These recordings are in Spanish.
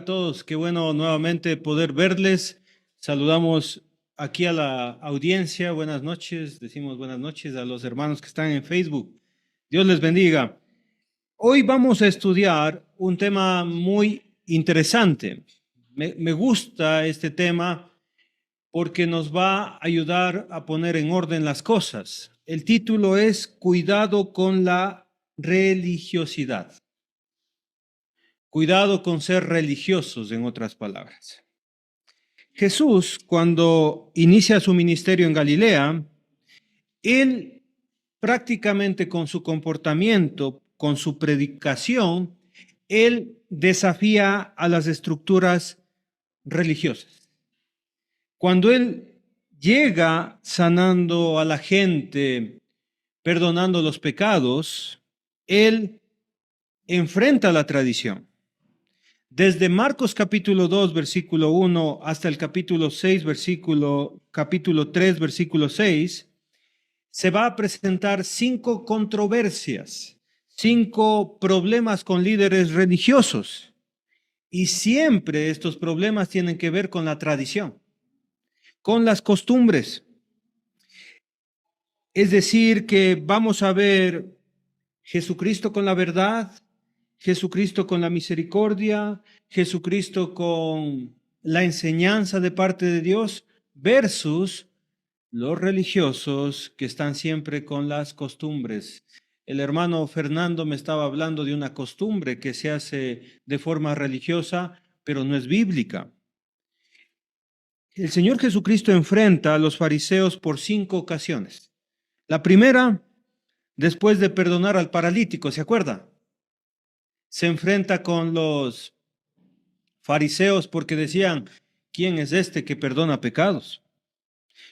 todos, qué bueno nuevamente poder verles. Saludamos aquí a la audiencia, buenas noches, decimos buenas noches a los hermanos que están en Facebook. Dios les bendiga. Hoy vamos a estudiar un tema muy interesante. Me gusta este tema porque nos va a ayudar a poner en orden las cosas. El título es Cuidado con la religiosidad. Cuidado con ser religiosos, en otras palabras. Jesús, cuando inicia su ministerio en Galilea, él prácticamente con su comportamiento, con su predicación, él desafía a las estructuras religiosas. Cuando él llega sanando a la gente, perdonando los pecados, él enfrenta la tradición. Desde Marcos capítulo 2, versículo 1, hasta el capítulo 6, capítulo 3, versículo 6, se va a presentar 5 controversias, 5 problemas con líderes religiosos. Y siempre estos problemas tienen que ver con la tradición, con las costumbres. Es decir, que vamos a ver Jesucristo con la verdad, Jesucristo con la misericordia, Jesucristo con la enseñanza de parte de Dios, versus los religiosos que están siempre con las costumbres. El hermano Fernando me estaba hablando de una costumbre que se hace de forma religiosa, pero no es bíblica. El Señor Jesucristo enfrenta a los fariseos por 5 ocasiones. La primera, después de perdonar al paralítico, ¿se acuerda? Se enfrenta con los fariseos porque decían, ¿quién es este que perdona pecados?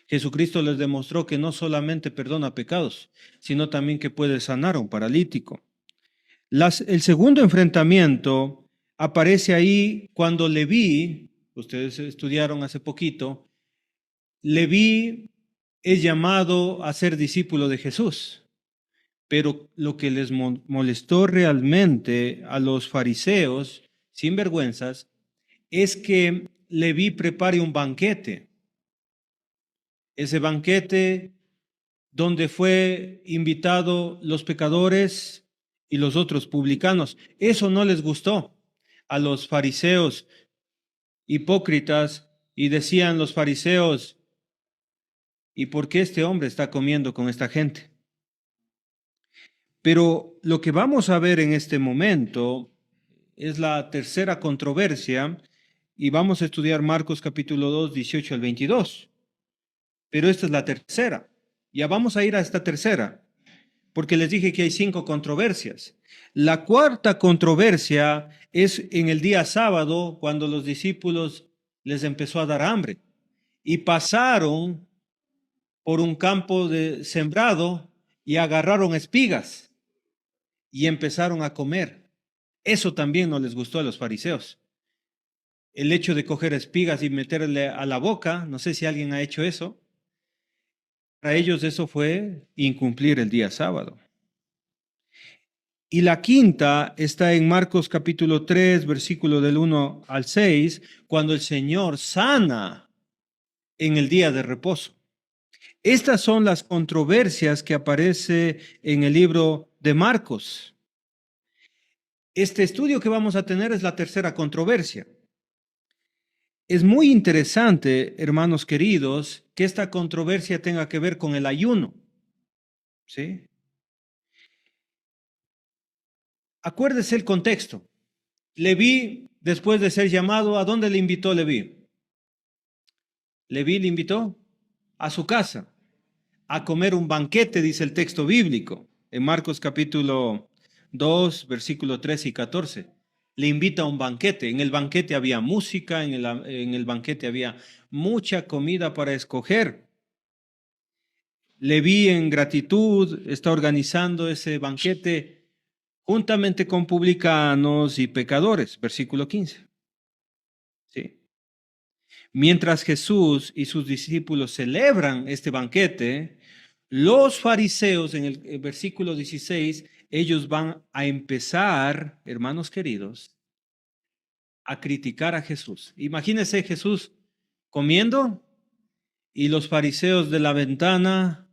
Jesucristo les demostró que no solamente perdona pecados, sino también que puede sanar a un paralítico. El segundo enfrentamiento aparece ahí cuando Leví, ustedes estudiaron hace poquito, Leví es llamado a ser discípulo de Jesús. Pero lo que les molestó realmente a los fariseos, sin vergüenzas, es que Leví prepare un banquete. Ese banquete donde fue invitado los pecadores y los otros publicanos. Eso no les gustó a los fariseos hipócritas y decían los fariseos, ¿y por qué este hombre está comiendo con esta gente? Pero lo que vamos a ver en este momento es la tercera controversia y vamos a estudiar Marcos capítulo 2, 18 al 22. Pero esta es la tercera. Ya vamos a ir a esta tercera, porque les dije que hay 5 controversias. La cuarta controversia es en el día sábado, cuando los discípulos les empezó a dar hambre y pasaron por un campo de sembrado y agarraron espigas y empezaron a comer. Eso también no les gustó a los fariseos. El hecho de coger espigas y meterle a la boca, no sé si alguien ha hecho eso, para ellos eso fue incumplir el día sábado. Y la quinta está en Marcos capítulo 3, versículo del 1 al 6, cuando el Señor sana en el día de reposo. Estas son las controversias que aparece en el libro de Marcos. Este estudio que vamos a tener es la tercera controversia. Es muy interesante, hermanos queridos, que esta controversia tenga que ver con el ayuno. ¿Sí? Acuérdese el contexto. Leví, después de ser llamado, ¿a dónde le invitó Leví? Leví le invitó a su casa a comer un banquete, dice el texto bíblico, en Marcos capítulo 2, versículo 13 y 14. Le invita a un banquete. En el banquete había música, en el banquete había mucha comida para escoger. Leví en gratitud está organizando ese banquete juntamente con publicanos y pecadores, versículo 15. ¿Sí? Mientras Jesús y sus discípulos celebran este banquete, los fariseos en el versículo 16, ellos van a empezar, hermanos queridos, a criticar a Jesús. Imagínese Jesús comiendo y los fariseos de la ventana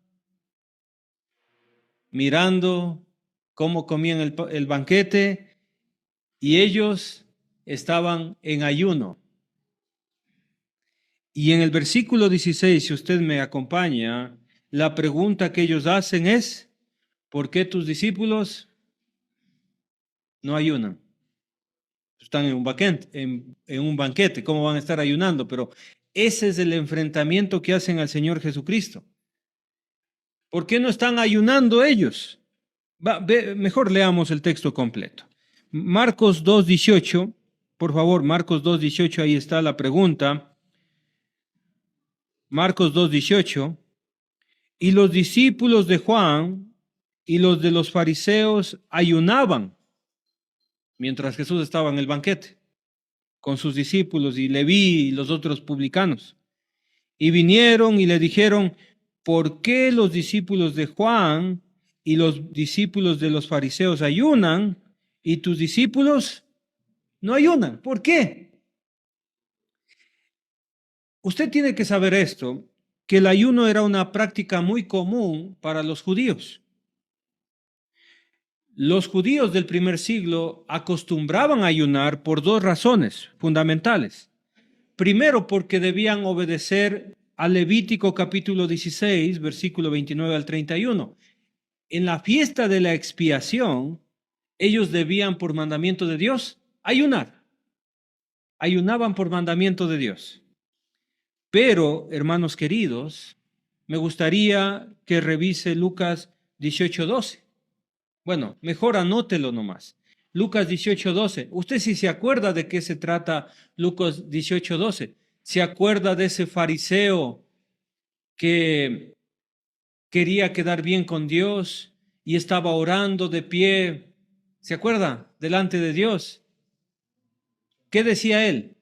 mirando cómo comían el banquete, y ellos estaban en ayuno. Y en el versículo 16, si usted me acompaña, la pregunta que ellos hacen es, ¿por qué tus discípulos no ayunan? Están en un banquete, ¿cómo van a estar ayunando? Pero ese es el enfrentamiento que hacen al Señor Jesucristo. ¿Por qué no están ayunando ellos? Mejor leamos el texto completo. Marcos 2:18, por favor, Marcos 2:18, ahí está la pregunta. Marcos 2:18, y los discípulos de Juan y los de los fariseos ayunaban mientras Jesús estaba en el banquete con sus discípulos y Leví y los otros publicanos. Y vinieron y le dijeron, ¿por qué los discípulos de Juan y los discípulos de los fariseos ayunan y tus discípulos no ayunan? ¿Por qué? Usted tiene que saber esto, que el ayuno era una práctica muy común para los judíos. Los judíos del primer siglo acostumbraban a ayunar por dos razones fundamentales. Primero, porque debían obedecer al Levítico capítulo 16, versículo 29 al 31. En la fiesta de la expiación, ellos debían, por mandamiento de Dios, ayunar. Ayunaban por mandamiento de Dios. Pero, hermanos queridos, me gustaría que revise Lucas 18:12. Bueno, mejor anótelo nomás. Lucas 18:12. Usted si se acuerda de qué se trata Lucas 18:12. ¿Se acuerda de ese fariseo que quería quedar bien con Dios y estaba orando de pie? ¿Se acuerda? Delante de Dios. ¿Qué decía él?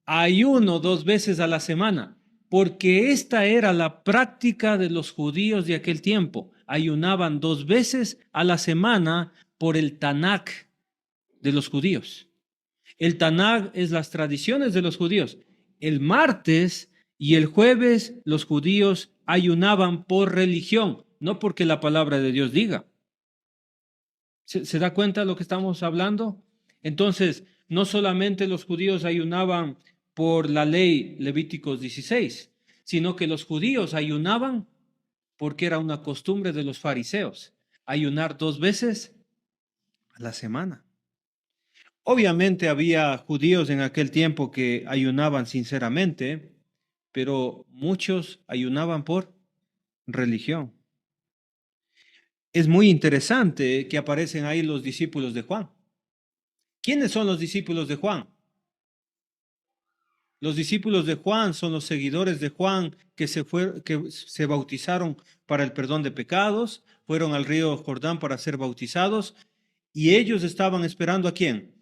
Ayuno 2 veces a la semana, porque esta era la práctica de los judíos de aquel tiempo. Ayunaban 2 veces a la semana por el Tanaj de los judíos. El Tanaj es las tradiciones de los judíos. El martes y el jueves los judíos ayunaban por religión, no porque la palabra de Dios diga. ¿Se da cuenta de lo que estamos hablando? Entonces, no solamente los judíos ayunaban por la ley Levíticos 16, sino que los judíos ayunaban porque era una costumbre de los fariseos, ayunar 2 veces a la semana. Obviamente había judíos en aquel tiempo que ayunaban sinceramente, pero muchos ayunaban por religión. Es muy interesante que aparecen ahí los discípulos de Juan. ¿Quiénes son los discípulos de Juan? Los discípulos de Juan son los seguidores de Juan que se bautizaron para el perdón de pecados, fueron al río Jordán para ser bautizados, y ellos estaban esperando ¿a quién?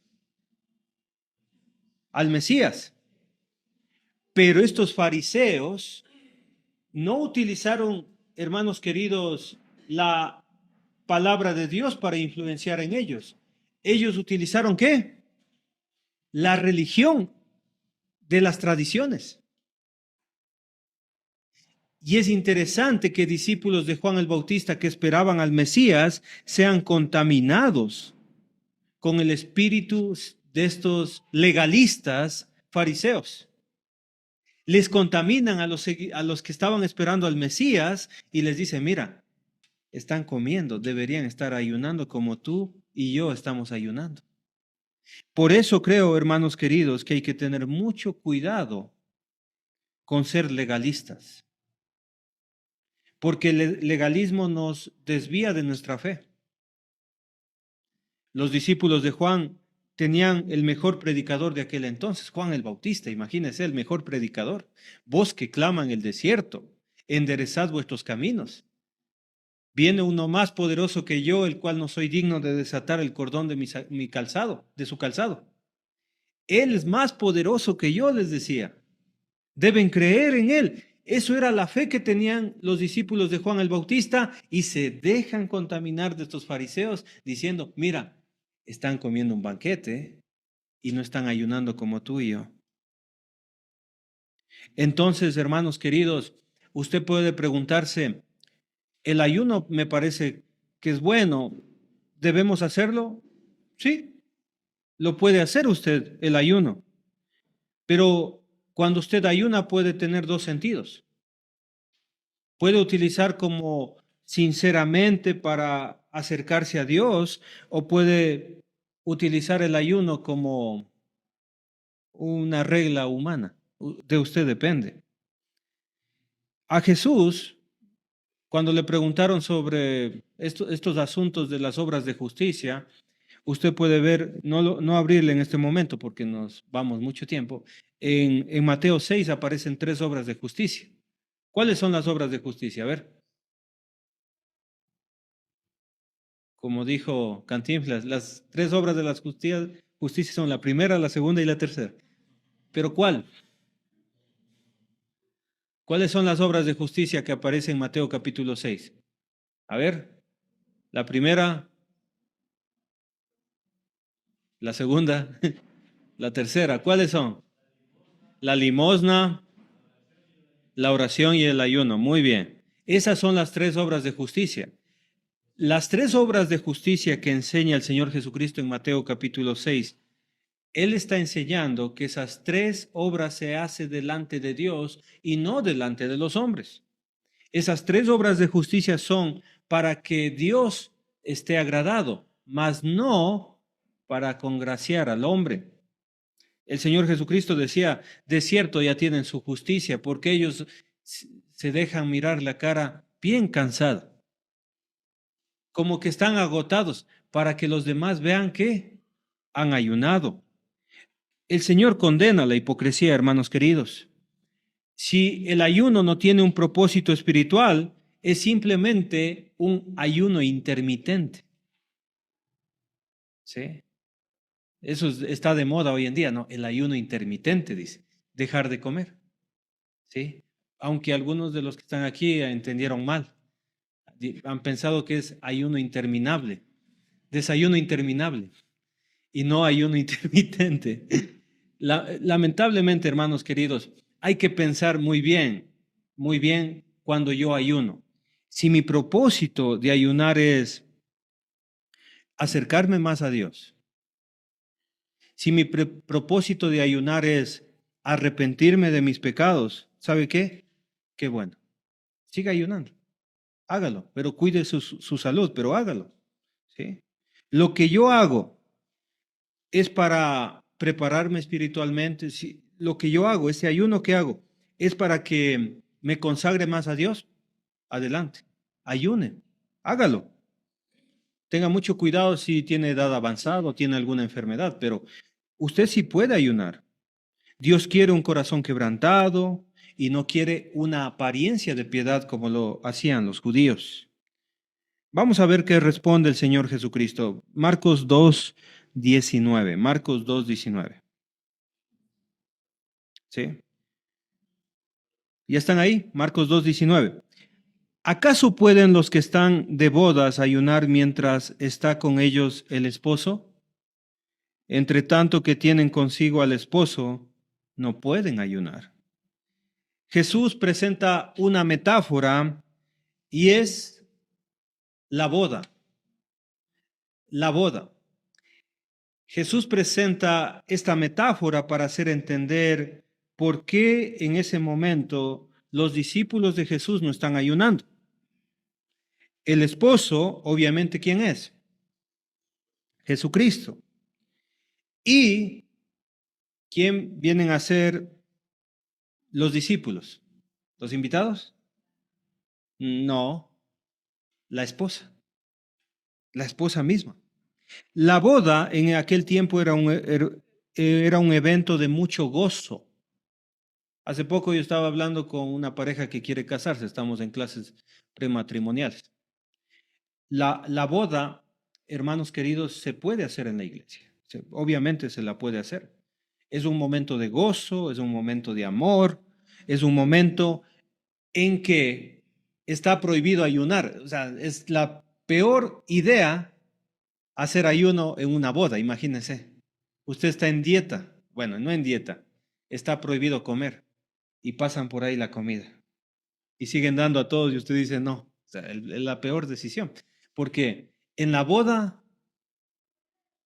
Al Mesías. Pero estos fariseos no utilizaron, hermanos queridos, la palabra de Dios para influenciar en ellos. Ellos utilizaron ¿qué? La religión de las tradiciones. Y es interesante que discípulos de Juan el Bautista que esperaban al Mesías sean contaminados con el espíritu de estos legalistas fariseos. Les contaminan a los que estaban esperando al Mesías y les dicen, mira, están comiendo, deberían estar ayunando como tú y yo estamos ayunando. Por eso creo, hermanos queridos, que hay que tener mucho cuidado con ser legalistas, porque el legalismo nos desvía de nuestra fe. Los discípulos de Juan tenían el mejor predicador de aquel entonces, Juan el Bautista, imagínense el mejor predicador. Vos que claman en el desierto, enderezad vuestros caminos. Viene uno más poderoso que yo, el cual no soy digno de desatar el cordón de mi calzado, de su calzado. Él es más poderoso que yo, les decía. Deben creer en él. Eso era la fe que tenían los discípulos de Juan el Bautista y se dejan contaminar de estos fariseos diciendo, mira, están comiendo un banquete y no están ayunando como tú y yo. Entonces, hermanos queridos, usted puede preguntarse, el ayuno me parece que es bueno, ¿debemos hacerlo? Sí, lo puede hacer usted, el ayuno. Pero cuando usted ayuna puede tener dos sentidos. Puede utilizar como sinceramente para acercarse a Dios o puede utilizar el ayuno como una regla humana. De usted depende. A Jesús, cuando le preguntaron sobre estos asuntos de las obras de justicia, usted puede ver, no abrirle en este momento porque nos vamos mucho tiempo, en Mateo 6 aparecen tres obras de justicia. ¿Cuáles son las obras de justicia? A ver, como dijo Cantinflas, las tres obras de la justicia son la primera, la segunda y la tercera. ¿Pero cuál? ¿Cuáles son las obras de justicia que aparecen en Mateo capítulo 6? A ver, la primera, la segunda, la tercera. ¿Cuáles son? La limosna, la oración y el ayuno. Muy bien. Esas son las tres obras de justicia. Las tres obras de justicia que enseña el Señor Jesucristo en Mateo capítulo 6, Él está enseñando que esas tres obras se hacen delante de Dios y no delante de los hombres. Esas tres obras de justicia son para que Dios esté agradado, mas no para congraciar al hombre. El Señor Jesucristo decía, de cierto ya tienen su justicia, porque ellos se dejan mirar la cara bien cansada, como que están agotados, para que los demás vean que han ayunado. El Señor condena la hipocresía, hermanos queridos. Si el ayuno no tiene un propósito espiritual, es simplemente un ayuno intermitente. ¿Sí? Eso está de moda hoy en día, ¿no? El ayuno intermitente, dice, dejar de comer. ¿Sí? Aunque algunos de los que están aquí entendieron mal. Han pensado que es ayuno interminable, desayuno interminable y no ayuno intermitente. Lamentablemente, hermanos queridos, hay que pensar muy bien cuando yo ayuno. Si mi propósito de ayunar es acercarme más a Dios, si mi propósito de ayunar es arrepentirme de mis pecados, ¿sabe qué? Qué bueno. Siga ayunando. Hágalo, pero cuide su salud, pero hágalo. ¿Sí? Lo que yo hago es para prepararme espiritualmente. Si lo que yo hago, ese ayuno que hago, es para que me consagre más a Dios, adelante. Ayune, hágalo. Tenga mucho cuidado si tiene edad avanzada o tiene alguna enfermedad, pero usted sí puede ayunar. Dios quiere un corazón quebrantado y no quiere una apariencia de piedad como lo hacían los judíos. Vamos a ver qué responde el Señor Jesucristo. Marcos 2:19. Marcos 2:19. ¿Sí? ¿Ya están ahí? Marcos 2:19. ¿Acaso pueden los que están de bodas ayunar mientras está con ellos el esposo? Entre tanto que tienen consigo al esposo, no pueden ayunar. Jesús presenta una metáfora y es la boda. La boda. Jesús presenta esta metáfora para hacer entender por qué en ese momento los discípulos de Jesús no están ayunando. El esposo, obviamente, ¿quién es? Jesucristo. ¿Y quién vienen a ser los discípulos? ¿Los invitados? No, la esposa misma. La boda en aquel tiempo era un evento de mucho gozo. Hace poco yo estaba hablando con una pareja que quiere casarse, estamos en clases prematrimoniales. La boda, hermanos queridos, se puede hacer en la iglesia. Obviamente se la puede hacer. Es un momento de gozo, es un momento de amor, es un momento en que está prohibido ayunar. O sea, es la peor idea hacer ayuno en una boda, imagínense. Usted está en dieta, bueno, no en dieta, está prohibido comer y pasan por ahí la comida y siguen dando a todos y usted dice no, o sea, es la peor decisión, porque en la boda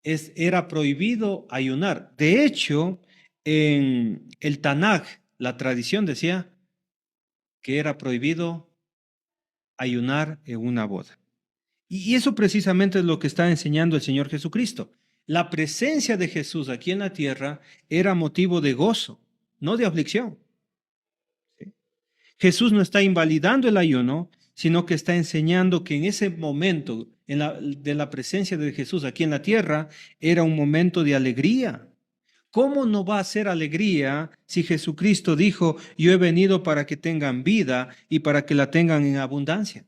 era prohibido ayunar. De hecho, en el Tanaj, la tradición decía que era prohibido ayunar en una boda. Y eso precisamente es lo que está enseñando el Señor Jesucristo. La presencia de Jesús aquí en la tierra era motivo de gozo, no de aflicción. ¿Sí? Jesús no está invalidando el ayuno, sino que está enseñando que en ese momento de la presencia de Jesús aquí en la tierra era un momento de alegría. ¿Cómo no va a ser alegría si Jesucristo dijo, yo he venido para que tengan vida y para que la tengan en abundancia?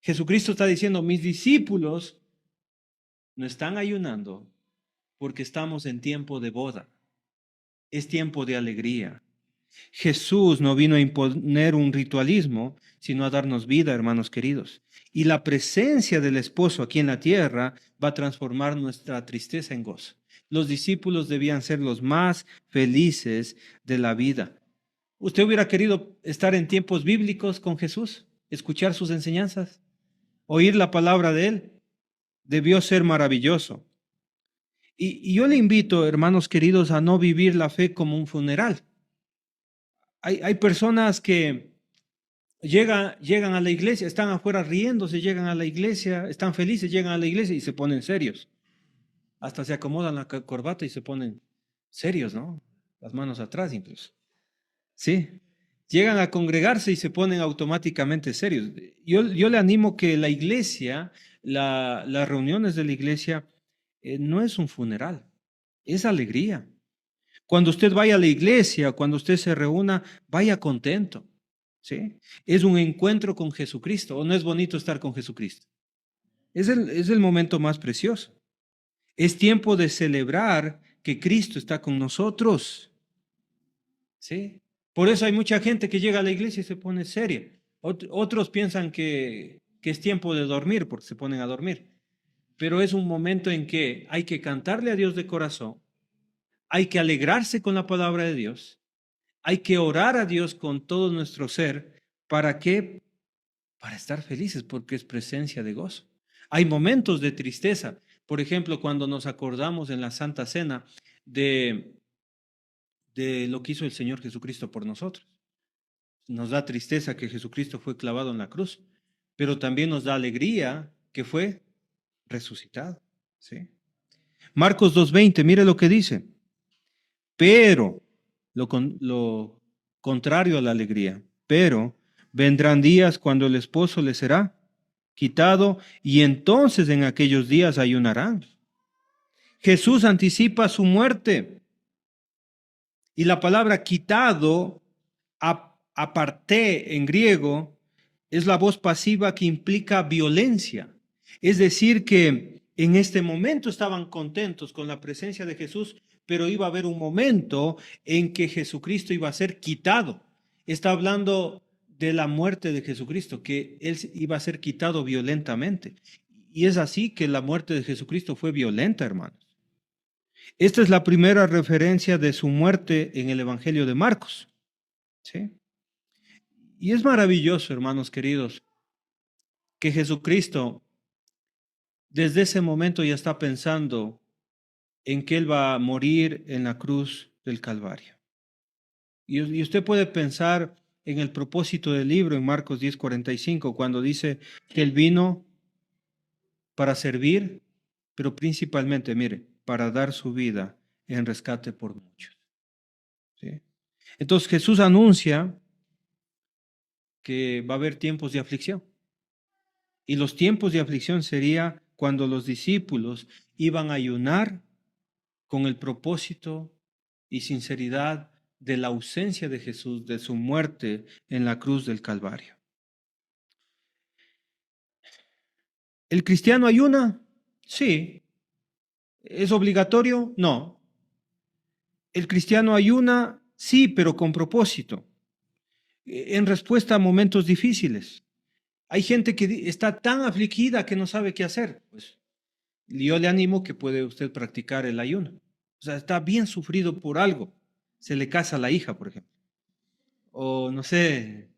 Jesucristo está diciendo, mis discípulos no están ayunando porque estamos en tiempo de boda. Es tiempo de alegría. Jesús no vino a imponer un ritualismo, sino a darnos vida, hermanos queridos. Y la presencia del esposo aquí en la tierra va a transformar nuestra tristeza en gozo. Los discípulos debían ser los más felices de la vida. ¿Usted hubiera querido estar en tiempos bíblicos con Jesús? ¿Escuchar sus enseñanzas? ¿Oír la palabra de Él? Debió ser maravilloso. Y yo le invito, hermanos queridos, a no vivir la fe como un funeral. Hay personas que llegan a la iglesia, están afuera riéndose, llegan a la iglesia, están felices, llegan a la iglesia y se ponen serios. Hasta se acomodan la corbata y se ponen serios, ¿no? Las manos atrás incluso. Sí. Llegan a congregarse y se ponen automáticamente serios. Yo le animo que la iglesia, las reuniones de la iglesia, no es un funeral, es alegría. Cuando usted vaya a la iglesia, cuando usted se reúna, vaya contento. ¿Sí? Es un encuentro con Jesucristo. ¿O no es bonito estar con Jesucristo? Es el momento más precioso. Es tiempo de celebrar que Cristo está con nosotros. ¿Sí? Por eso hay mucha gente que llega a la iglesia y se pone seria. Otros piensan que es tiempo de dormir porque se ponen a dormir. Pero es un momento en que hay que cantarle a Dios de corazón, hay que alegrarse con la palabra de Dios, hay que orar a Dios con todo nuestro ser. ¿Para qué? Para estar felices, porque es presencia de gozo. Hay momentos de tristeza. Por ejemplo, cuando nos acordamos en la Santa Cena de lo que hizo el Señor Jesucristo por nosotros. Nos da tristeza que Jesucristo fue clavado en la cruz, pero también nos da alegría que fue resucitado. ¿Sí? Marcos 2:20, mire lo que dice. Pero, lo contrario a la alegría, pero vendrán días cuando el esposo le será quitado y entonces en aquellos días ayunarán. Jesús anticipa su muerte y la palabra quitado, aparté en griego, es la voz pasiva que implica violencia. Es decir, que en este momento estaban contentos con la presencia de Jesús, pero iba a haber un momento en que Jesucristo iba a ser quitado. Está hablando de la muerte de Jesucristo, que Él iba a ser quitado violentamente. Y es así que la muerte de Jesucristo fue violenta, hermanos. Esta es la primera referencia de su muerte en el Evangelio de Marcos. ¿Sí? Y es maravilloso, hermanos queridos, que Jesucristo desde ese momento ya está pensando en que Él va a morir en la cruz del Calvario. Y usted puede pensar en el propósito del libro en Marcos 10:45, cuando dice que Él vino para servir, pero principalmente, mire, para dar su vida en rescate por muchos. ¿Sí? Entonces Jesús anuncia que va a haber tiempos de aflicción. Y los tiempos de aflicción sería cuando los discípulos iban a ayunar con el propósito y sinceridad de la ausencia de Jesús, de su muerte en la cruz del Calvario. ¿El cristiano ayuna? Sí. ¿Es obligatorio? No. ¿El cristiano ayuna? Sí, pero con propósito, en respuesta a momentos difíciles. Hay gente que está tan afligida que no sabe qué hacer. Pues Yo le animo que puede usted practicar el ayuno. O sea, está bien sufrido por algo. Se le casa la hija, por ejemplo. O no sé,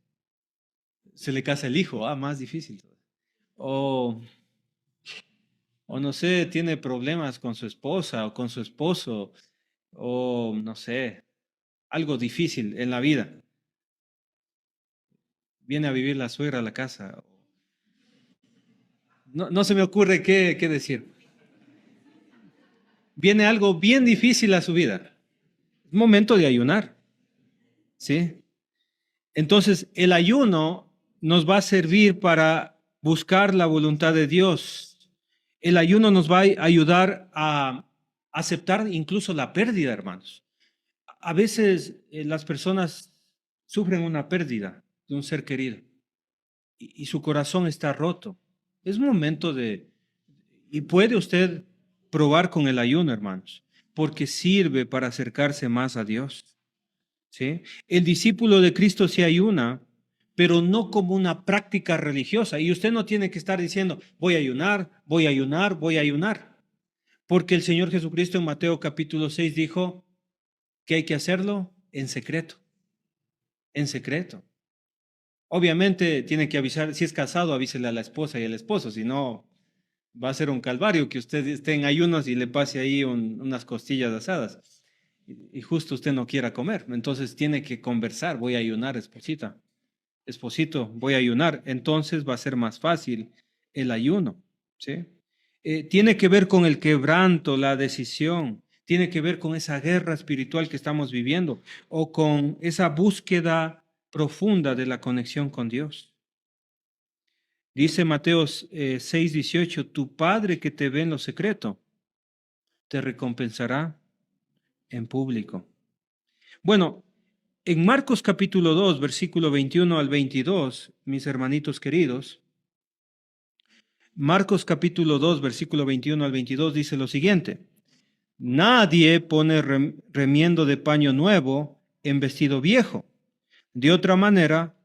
se le casa el hijo, más difícil. O, o no sé, tiene problemas con su esposa o con su esposo, o no sé, algo difícil en la vida. Viene a vivir la suegra a la casa. No se me ocurre qué decir. Viene algo bien difícil a su vida. Es momento de ayunar, ¿sí? Entonces, el ayuno nos va a servir para buscar la voluntad de Dios. El ayuno nos va a ayudar a aceptar incluso la pérdida, hermanos. A veces las personas sufren una pérdida de un ser querido y su corazón está roto. Es momento y puede usted probar con el ayuno, hermanos, porque sirve para acercarse más a Dios. ¿Sí? El discípulo de Cristo se ayuna, pero no como una práctica religiosa. Y usted no tiene que estar diciendo, voy a ayunar, voy a ayunar, voy a ayunar. Porque el Señor Jesucristo en Mateo capítulo 6 dijo que hay que hacerlo en secreto. En secreto. Obviamente tiene que avisar, si es casado, avísele a la esposa y al esposo, si no, va a ser un calvario que usted esté en ayunos y le pase ahí unas costillas asadas. Y justo usted no quiera comer. Entonces tiene que conversar, voy a ayunar, esposita. Esposito, voy a ayunar. Entonces va a ser más fácil el ayuno. ¿Sí? Tiene que ver con el quebranto, la decisión. Tiene que ver con esa guerra espiritual que estamos viviendo o con esa búsqueda profunda de la conexión con Dios. Dice Mateo 6:18, tu Padre que te ve en lo secreto, te recompensará en público. Bueno, en Marcos capítulo 2, versículo 21 al 22, mis hermanitos queridos, Marcos capítulo 2, versículo 21 al 22 dice lo siguiente, nadie pone remiendo de paño nuevo en vestido viejo. De otra manera,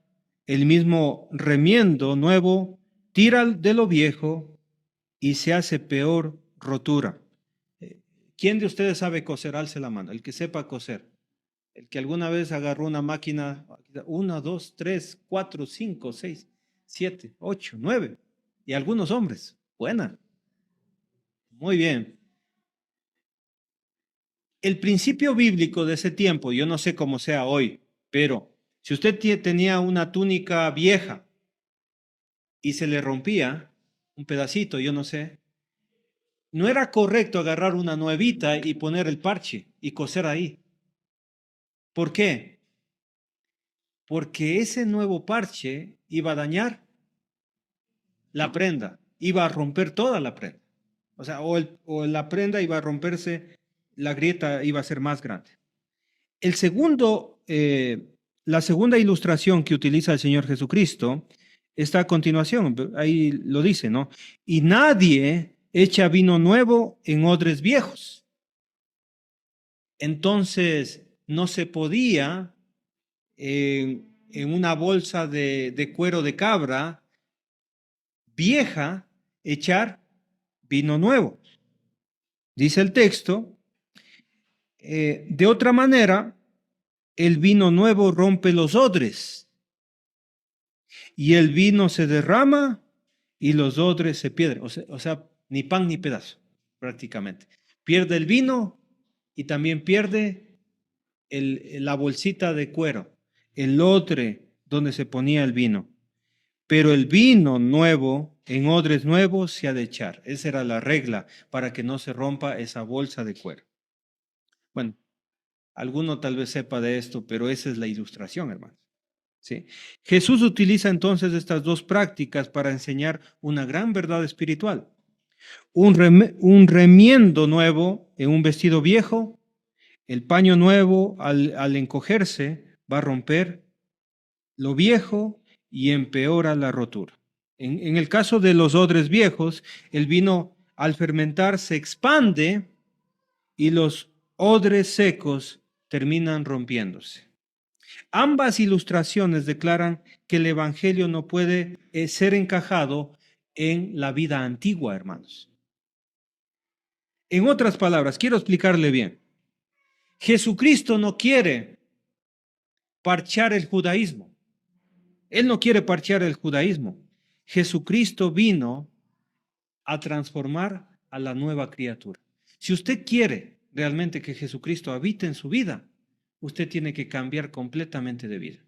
el mismo remiendo nuevo tira de lo viejo y se hace peor rotura. ¿Quién de ustedes sabe coser? Alce la mano, el que sepa coser. El que alguna vez agarró una máquina, 1, 2, 3, 4, 5, 6, 7, 8, 9, y algunos hombres. Buena. Muy bien. El principio bíblico de ese tiempo, yo no sé cómo sea hoy, pero si usted tenía una túnica vieja y se le rompía un pedacito, yo no sé, no era correcto agarrar una nuevita y poner el parche y coser ahí. ¿Por qué? Porque ese nuevo parche iba a dañar la prenda, iba a romper toda la prenda. O sea, o la prenda iba a romperse, la grieta iba a ser más grande. La segunda ilustración que utiliza el Señor Jesucristo está a continuación, ahí lo dice, ¿no? Y nadie echa vino nuevo en odres viejos. Entonces, no se podía en una bolsa de cuero de cabra vieja echar vino nuevo. Dice el texto, de otra manera, el vino nuevo rompe los odres y el vino se derrama y los odres se pierden. O sea, ni pan ni pedazo, prácticamente. Pierde el vino y también pierde la bolsita de cuero, el odre donde se ponía el vino. Pero el vino nuevo en odres nuevos se ha de echar. Esa era la regla para que no se rompa esa bolsa de cuero. Bueno, alguno tal vez sepa de esto, pero esa es la ilustración, hermanos. ¿Sí? Jesús utiliza entonces estas dos prácticas para enseñar una gran verdad espiritual. Un remiendo nuevo en un vestido viejo, el paño nuevo al encogerse va a romper lo viejo y empeora la rotura. En el caso de los odres viejos, el vino al fermentar se expande y los odres secos terminan rompiéndose. Ambas ilustraciones declaran que el Evangelio no puede ser encajado en la vida antigua, hermanos. En otras palabras, quiero explicarle bien. Jesucristo no quiere parchar el judaísmo. Él no quiere parchar el judaísmo. Jesucristo vino a transformar a la nueva criatura. Si usted quiere realmente que Jesucristo habite en su vida, usted tiene que cambiar completamente de vida.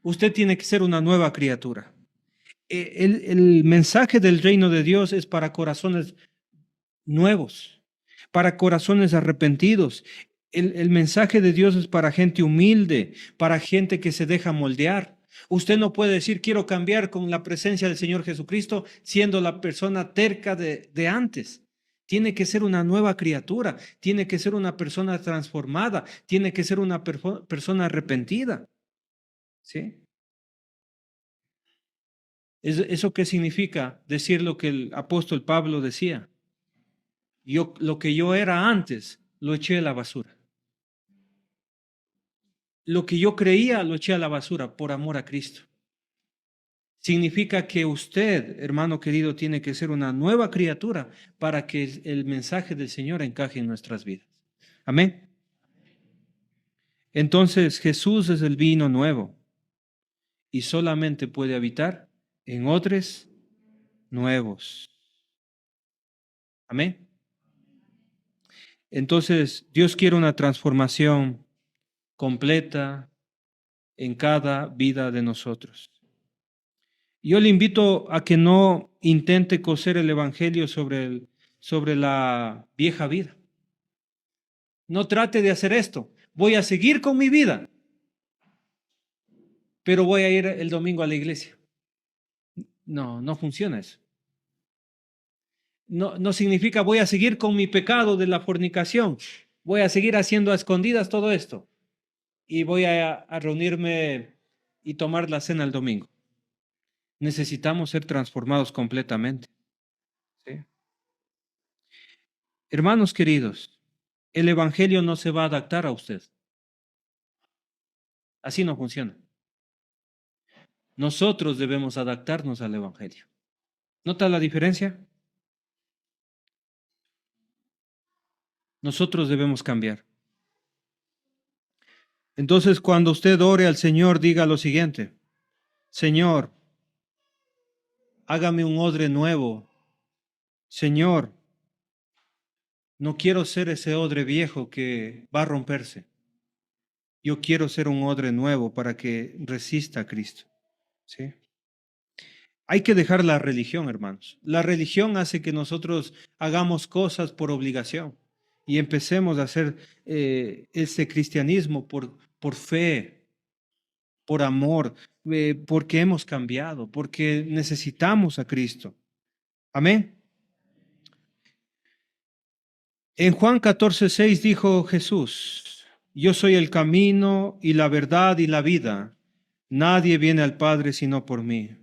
Usted tiene que ser una nueva criatura. El mensaje del reino de Dios es para corazones nuevos, para corazones arrepentidos. El mensaje de Dios es para gente humilde, para gente que se deja moldear. Usted no puede decir, quiero cambiar con la presencia del Señor Jesucristo, siendo la persona terca de antes. Tiene que ser una nueva criatura, tiene que ser una persona transformada, tiene que ser una persona arrepentida. ¿Sí? ¿Eso qué significa? Decir lo que el apóstol Pablo decía. Lo que yo era antes, lo eché a la basura. Lo que yo creía, lo eché a la basura por amor a Cristo. Significa que usted, hermano querido, tiene que ser una nueva criatura para que el mensaje del Señor encaje en nuestras vidas. Amén. Entonces Jesús es el vino nuevo y solamente puede habitar en odres nuevos. Amén. Entonces Dios quiere una transformación completa en cada vida de nosotros. Yo le invito a que no intente coser el evangelio sobre la vieja vida. No trate de hacer esto. Voy a seguir con mi vida, pero voy a ir el domingo a la iglesia. No, no funciona eso. No significa voy a seguir con mi pecado de la fornicación. Voy a seguir haciendo a escondidas todo esto. Y voy a reunirme y tomar la cena el domingo. Necesitamos ser transformados completamente. ¿Sí? Hermanos queridos, el evangelio no se va a adaptar a usted. Así no funciona. Nosotros debemos adaptarnos al evangelio. ¿Nota la diferencia? Nosotros debemos cambiar. Entonces, cuando usted ore al Señor, diga lo siguiente: Señor, hágame un odre nuevo. Señor, no quiero ser ese odre viejo que va a romperse. Yo quiero ser un odre nuevo para que resista a Cristo. ¿Sí? Hay que dejar la religión, hermanos. La religión hace que nosotros hagamos cosas por obligación y empecemos a hacer ese cristianismo por fe, por amor, porque hemos cambiado, porque necesitamos a Cristo. Amén. En Juan 14:6 dijo Jesús: yo soy el camino y la verdad y la vida. Nadie viene al Padre sino por mí.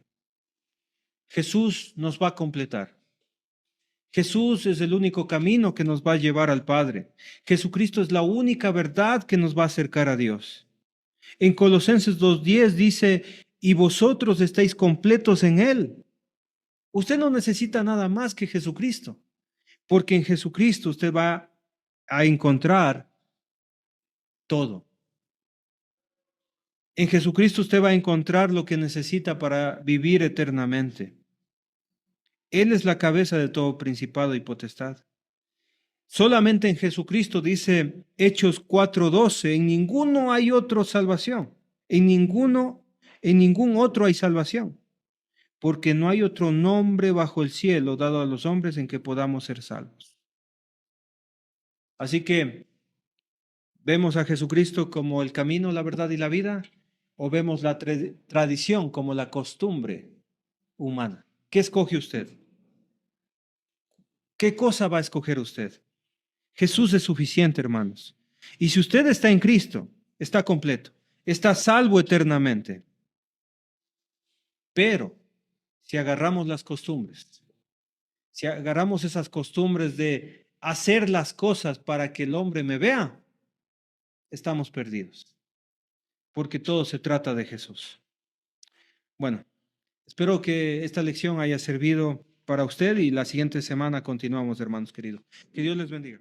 Jesús nos va a completar. Jesús es el único camino que nos va a llevar al Padre. Jesucristo es la única verdad que nos va a acercar a Dios. En Colosenses 2:10 dice, y vosotros estáis completos en Él. Usted no necesita nada más que Jesucristo, porque en Jesucristo usted va a encontrar todo. En Jesucristo usted va a encontrar lo que necesita para vivir eternamente. Él es la cabeza de todo principado y potestad. Solamente en Jesucristo, dice Hechos 4:12, en ninguno hay otra salvación, en ningún otro hay salvación, porque no hay otro nombre bajo el cielo dado a los hombres en que podamos ser salvos. Así que, ¿vemos a Jesucristo como el camino, la verdad y la vida? ¿O vemos la tradición como la costumbre humana? ¿Qué escoge usted? ¿Qué cosa va a escoger usted? Jesús es suficiente, hermanos. Y si usted está en Cristo, está completo, está salvo eternamente. Pero si agarramos las costumbres, si agarramos esas costumbres de hacer las cosas para que el hombre me vea, estamos perdidos, porque todo se trata de Jesús. Bueno, espero que esta lección haya servido para usted y la siguiente semana continuamos, hermanos queridos. Que Dios les bendiga.